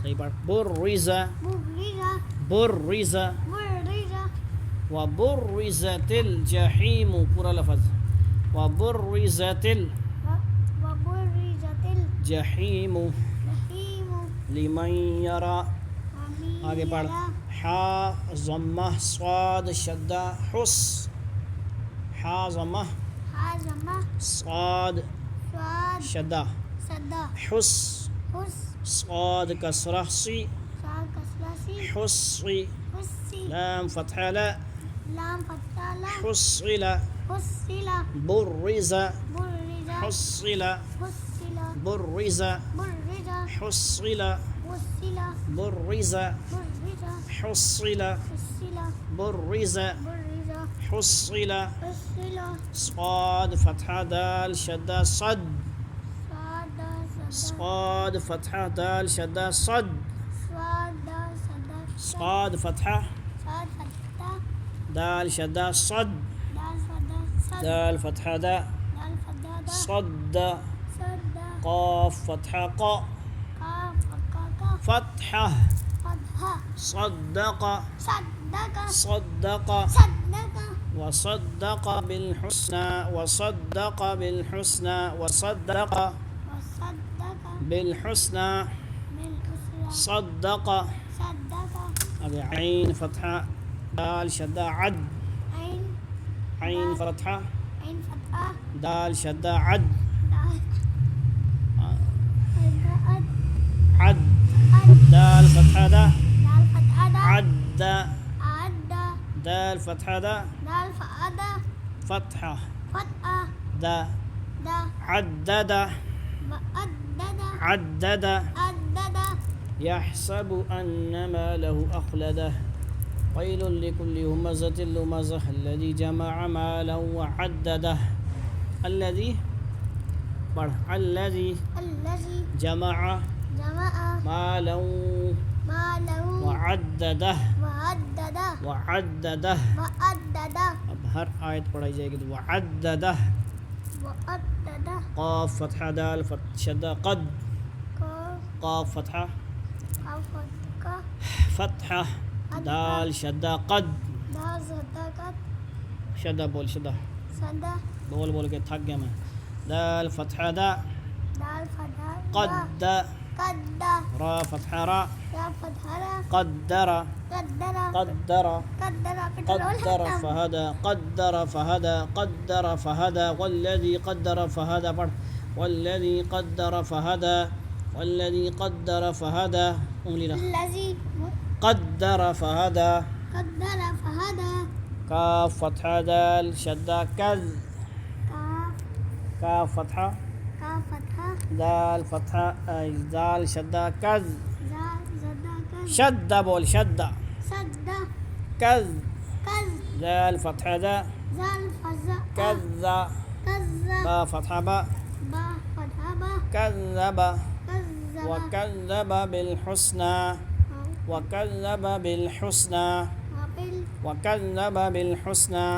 صحیح پڑھ. برز برز وبرزت الجحیم پورا لفظ. وبرزت الجحیم لمن یرا. آگے پڑھ. حا ضمہ صاد شدہ حس. حا ضمہ صاد شدہ حس. صاد کسرہ سی حصی. لام فتحہ لا حصل. برز حصل برز حصل برز حصل برز حصل. صاد فتحہ دال شدہ صد. صاد فتحہ دال شدہ صد. صاد فتحہ دال شدہ صد. دال فتحہ دا صد. قاف فتحہ قا. فتحہ صدق صدق وصدق بالحسنى وصدق بالحسنى وصدق بالحسنى صدق. اب عین فتحہ دال شدہ عد. عین فتحہ دال شدہ عد. عد دال فتحہ دا عد. دال فتحہ دا فتحہ دا عدد عدد. يحسب أن ماله أخلده ويل لكل همزة لمزة الذي جمع مالا وعدده. الذي الذي جمع مالا وعدده وعدده. اب ہر آیت پڑھائی جائے گی تو وعدده. قاف فتحہ دال شدہ قد. قاف فتحہ فتحہ دال شدہ قد. شدہ بول شدہ بول بول کے تھک گیا میں. دال فتحہ دا قد. را فتحہ را قدر قدر قدر فہدى قدر فہدى قدر فہدى والذی قدر فہدى. پڑھ. والذی قدر فہدى والذی قدر فہدى. انگلی رکھ. قدر فہدى. کاف فتحہ دال شدہ کذ. کاف فتحہ دال فتحہ دال شدہ کذ. شدہ بول شدہ کذ. دال فتحہ دا کذ. با فتحہ با کذب. وكذب بالحسنى وكذب بالحسنى وكذب بالحسنى.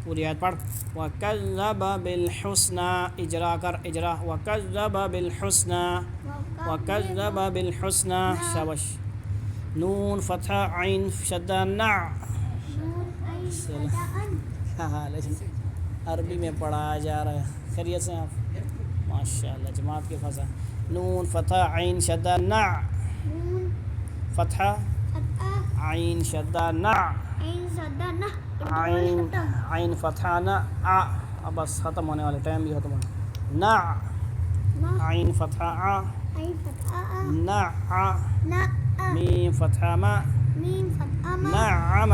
پوری آیت پڑھ. وكذب بالحسنى. اجرا کر اجرا. وكذب بالحسنى وكذب بالحسنى. شاباش. نون فتحہ عین شدہ نع. عربی میں پڑھایا جا رہا ہے. خیریت سے آپ ماشاء اللہ جماعت کے فضا. نون فتح عین شدہ نع. فتحہ عین شدہ نع. عین فتحہ نع. اب بس ختم ہونے والے ٹائم بھی ختم ہونے. نع عین فتحہ ع. نع میم فتحہ ما. نعم